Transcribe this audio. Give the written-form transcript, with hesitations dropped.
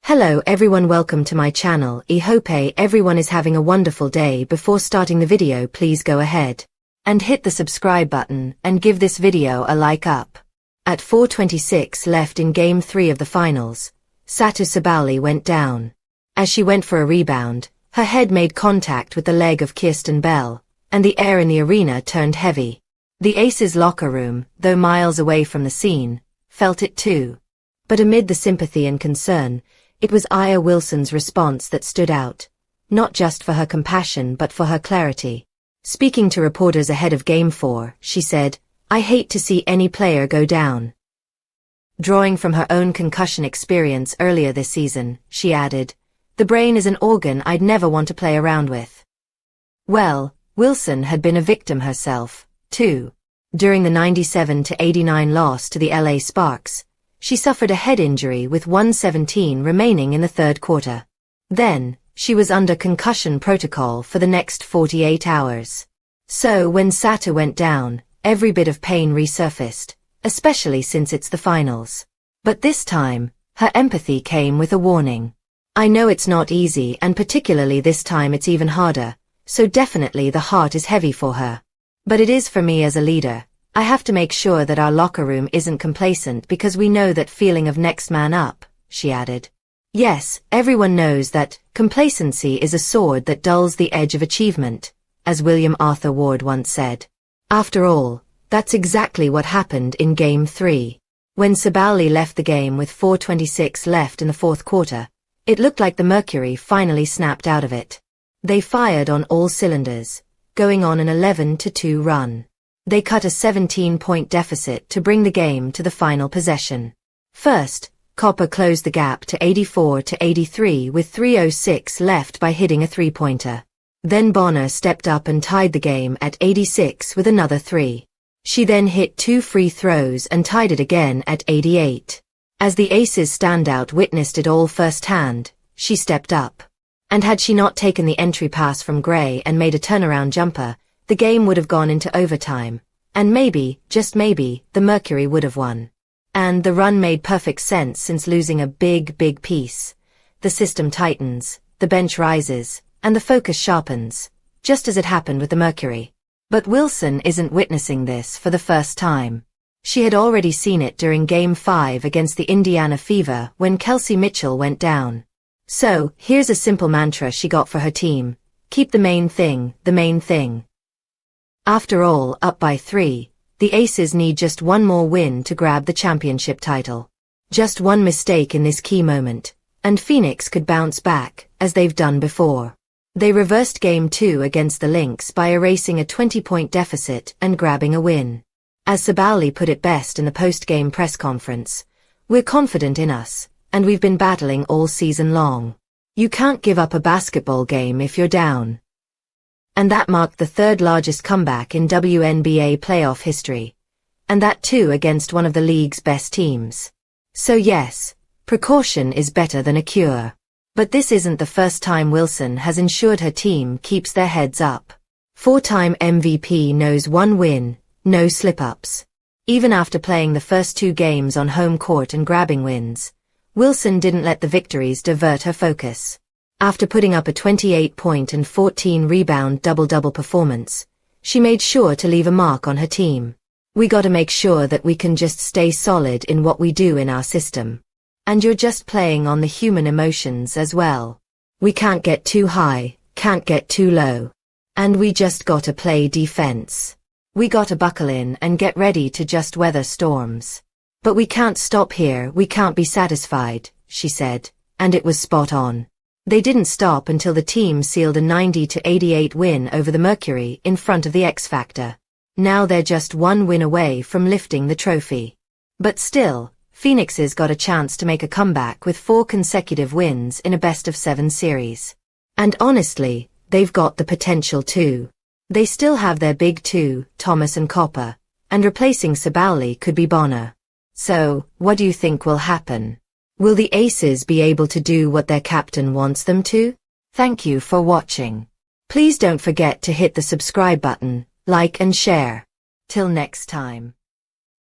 Hello everyone, welcome to my channel. I hope everyone is having a wonderful day. Before starting the video, please go ahead and hit the subscribe button and give this video a like up. At 4:26 left in Game 3 of the finals, Satou Sabally went down. As she went for a rebound, her head made contact with the leg of Kirsten Bell, and the air in the arena turned heavy. The Aces locker room, though miles away from the scene, felt it too. But amid the sympathy and concern, it was Aya Wilson's response that stood out, not just for her compassion but for her clarity. Speaking to reporters ahead of Game 4, she said, "I hate to see any player go down." Drawing from her own concussion experience earlier this season, she added, "The brain is an organ I'd never want to play around with." Well, Wilson had been a victim herself, too. During the 97-89 loss to the LA Sparks, she suffered a head injury with 1:17 remaining in the third quarter. Then, she was under concussion protocol for the next 48 hours. So when Satou went down, every bit of pain resurfaced, especially since it's the finals. But this time, her empathy came with a warning. "I know it's not easy, and particularly this time it's even harder, so definitely the heart is heavy for her. But it is for me as a leader. I have to make sure that our locker room isn't complacent because we know that feeling of next man up," she added. "Yes, everyone knows that complacency is a sword that dulls the edge of achievement, as William Arthur Ward once said. After all, that's exactly what happened in Game 3. When Sabally left the game with 4:26 left in the fourth quarter, it looked like the mercury finally snapped out of it. They fired on all cylinders, going on an 11-2 run. They cut a 17-point deficit to bring the game to the final possession. First, Copper closed the gap to 84-83 with 3:06 left by hitting a three-pointer. Then Bonner stepped up and tied the game at 86 with another three. She then hit two free throws and tied it again at 88. As the Aces standout witnessed it all firsthand, she stepped up. And had she not taken the entry pass from Gray and made a turnaround jumper, the game would have gone into overtime, and maybe, just maybe, the Mercury would have won. And the run made perfect sense since losing a big piece. The system tightens, the bench rises, and the focus sharpens, just as it happened with the Mercury. But Wilson isn't witnessing this for the first time. She had already seen it during Game 5 against the Indiana Fever when Kelsey Mitchell went down. So, here's a simple mantra she got for her team: keep the main thing, the main thing. After all, up by 3, the Aces need just one more win to grab the championship title. Just one mistake in this key moment, and Phoenix could bounce back, as they've done before. They reversed Game 2 against the Lynx by erasing a 20-point deficit and grabbing a win. As Sabally put it best in the post-game press conference, "We're confident in us, and we've been battling all season long. You can't give up a basketball game if you're down." And that marked the third largest comeback in WNBA playoff history. And that too against one of the league's best teams. So yes, precaution is better than a cure. But this isn't the first time Wilson has ensured her team keeps their heads up. Four-time MVP knows one win, no slip-ups. Even after playing the first two games on home court and grabbing wins, Wilson didn't let the victories divert her focus. After putting up a 28-point and 14-rebound double-double performance, she made sure to leave a mark on her team. "We gotta make sure that we can just stay solid in what we do in our system. And you're just playing on the human emotions as well. We can't get too high, can't get too low. And we just gotta play defense. We gotta buckle in and get ready to just weather storms. But we can't stop here, we can't be satisfied," she said, and it was spot on. They didn't stop until the team sealed a 90-88 win over the Mercury in front of the X Factor. Now they're just one win away from lifting the trophy. But still, Phoenix's got a chance to make a comeback with 4 consecutive wins in a best-of-7 series. And honestly, they've got the potential too. They still have their big two, Thomas and Copper, and replacing Sabally could be Bonner. So, what do you think will happen? Will the Aces be able to do what their captain wants them to? Thank you for watching. Please don't forget to hit the subscribe button, like and share. Till next time.